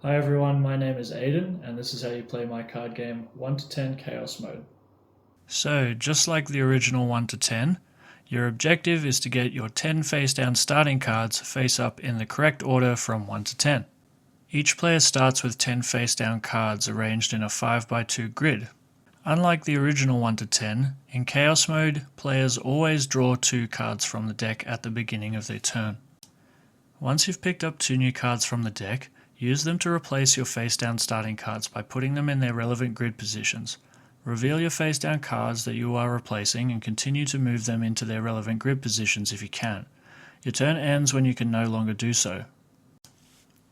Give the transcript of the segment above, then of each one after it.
Hi everyone, my name is Aiden, and this is how you play my card game 1 to 10 Chaos Mode. So, just like the original 1 to 10, your objective is to get your 10 face down starting cards face up in the correct order from 1 to 10. Each player starts with 10 face down cards arranged in a 5x2 grid. Unlike the original 1 to 10, in Chaos Mode, players always draw 2 cards from the deck at the beginning of their turn. Once you've picked up 2 new cards from the deck, use them to replace your face-down starting cards by putting them in their relevant grid positions. Reveal your face-down cards that you are replacing and continue to move them into their relevant grid positions if you can. Your turn ends when you can no longer do so.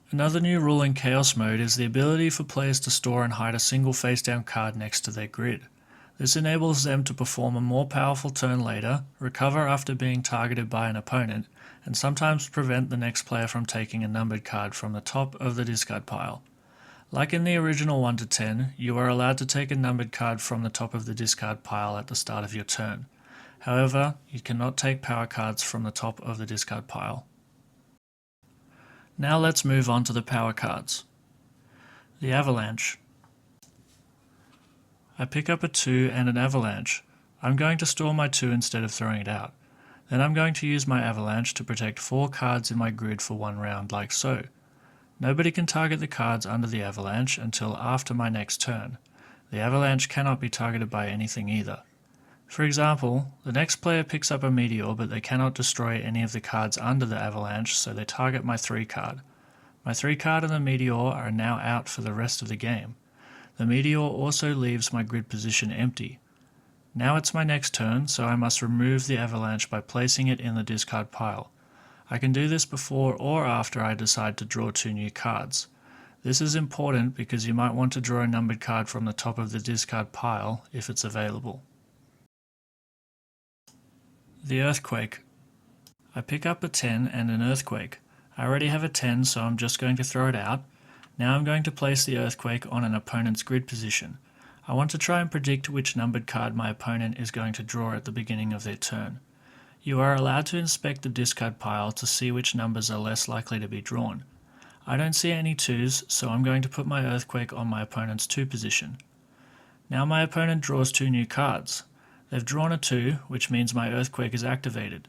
Another new rule in Chaos Mode is the ability for players to store and hide a single face-down card next to their grid. This enables them to perform a more powerful turn later, recover after being targeted by an opponent, and sometimes prevent the next player from taking a numbered card from the top of the discard pile. Like in the original 1 to 10, you are allowed to take a numbered card from the top of the discard pile at the start of your turn. However, you cannot take power cards from the top of the discard pile. Now let's move on to the power cards. The Avalanche. I pick up a 2 and an Avalanche. I'm going to store my 2 instead of throwing it out. Then I'm going to use my Avalanche to protect 4 cards in my grid for 1 round like so. Nobody can target the cards under the Avalanche until after my next turn. The Avalanche cannot be targeted by anything either. For example, the next player picks up a Meteor but they cannot destroy any of the cards under the Avalanche, so they target my 3 card. My 3 card and the Meteor are now out for the rest of the game. The Meteor also leaves my grid position empty. Now it's my next turn, so I must remove the Avalanche by placing it in the discard pile. I can do this before or after I decide to draw 2 new cards. This is important because you might want to draw a numbered card from the top of the discard pile if it's available. The Earthquake. I pick up a 10 and an Earthquake. I already have a 10, so I'm just going to throw it out. Now I'm going to place the Earthquake on an opponent's grid position. I want to try and predict which numbered card my opponent is going to draw at the beginning of their turn. You are allowed to inspect the discard pile to see which numbers are less likely to be drawn. I don't see any 2s, so I'm going to put my Earthquake on my opponent's 2 position. Now my opponent draws 2 new cards. They've drawn a 2, which means my Earthquake is activated.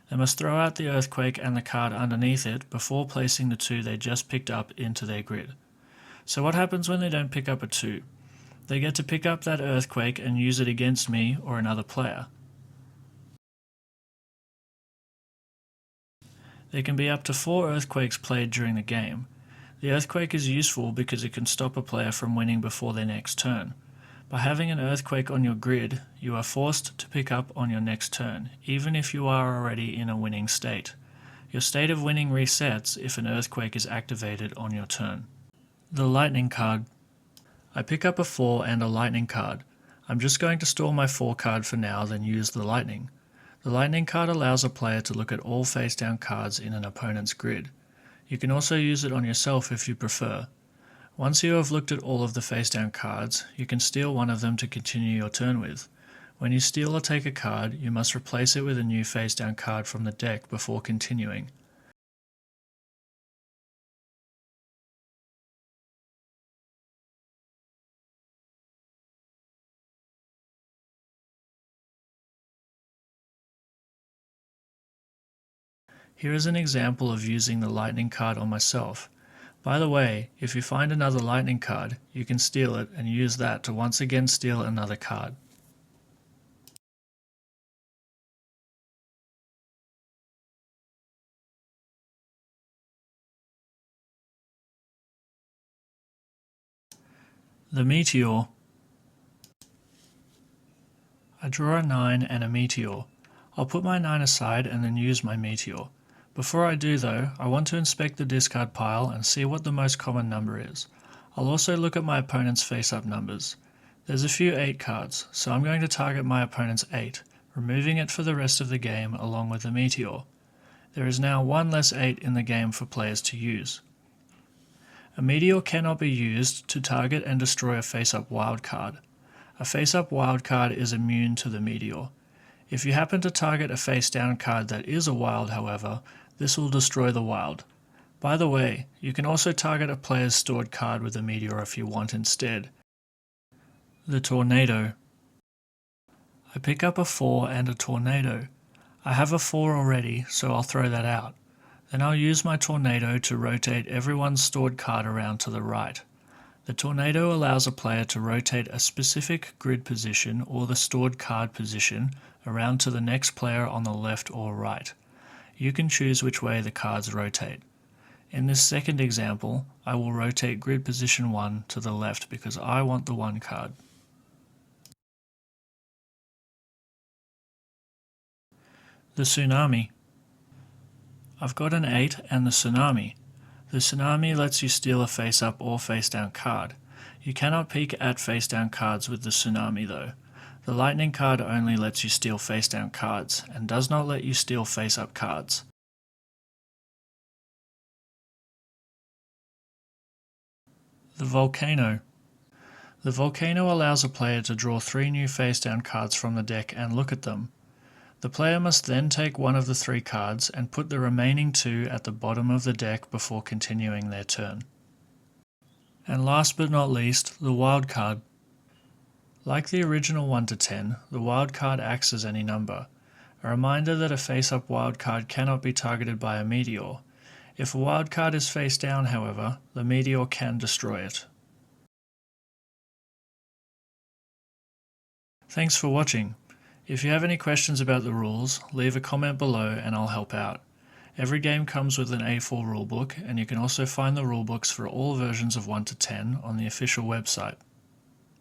They must throw out the Earthquake and the card underneath it before placing the 2 they just picked up into their grid. So what happens when they don't pick up a 2? They get to pick up that Earthquake and use it against me or another player. There can be up to 4 Earthquakes played during the game. The Earthquake is useful because it can stop a player from winning before their next turn. By having an Earthquake on your grid, you are forced to pick up on your next turn, even if you are already in a winning state. Your state of winning resets if an Earthquake is activated on your turn. The Lightning card. I pick up a 4 and a Lightning card. I'm just going to store my 4 card for now, then use the Lightning. The Lightning card allows a player to look at all face-down cards in an opponent's grid. You can also use it on yourself if you prefer. Once you have looked at all of the face-down cards, you can steal one of them to continue your turn with. When you steal or take a card, you must replace it with a new face-down card from the deck before continuing. Here is an example of using the Lightning card on myself. By the way, if you find another Lightning card, you can steal it and use that to once again steal another card. The Meteor. I draw a 9 and a Meteor. I'll put my 9 aside and then use my Meteor. Before I do though, I want to inspect the discard pile and see what the most common number is. I'll also look at my opponent's face-up numbers. There's a few 8 cards, so I'm going to target my opponent's 8, removing it for the rest of the game along with the Meteor. There is now 1 less 8 in the game for players to use. A Meteor cannot be used to target and destroy a face-up wild card. A face-up wild card is immune to the Meteor. If you happen to target a face-down card that is a wild, however, this will destroy the wild. By the way, you can also target a player's stored card with a meteor if you want instead. The tornado. I pick up a 4 and a tornado. I have a 4 already, so I'll throw that out. Then I'll use my tornado to rotate everyone's stored card around to the right. The tornado allows a player to rotate a specific grid position or the stored card position around to the next player on the left or right. You can choose which way the cards rotate. In this second example, I will rotate grid position 1 to the left because I want the 1 card. The tsunami. I've got an 8 and the tsunami. The tsunami lets you steal a face-up or face-down card. You cannot peek at face-down cards with the tsunami though. The lightning card only lets you steal face-down cards and does not let you steal face-up cards. The volcano. The volcano allows a player to draw 3 new face-down cards from the deck and look at them. The player must then take one of the 3 cards and put the remaining 2 at the bottom of the deck before continuing their turn. And last but not least, the wild card. Like the original 1 to 10, the wild card acts as any number. A reminder that a face-up wild card cannot be targeted by a meteor. If a wild card is face down, however, the meteor can destroy it. Thanks for watching. If you have any questions about the rules, leave a comment below and I'll help out. Every game comes with an A4 rulebook, and you can also find the rulebooks for all versions of 1 to 10 on the official website.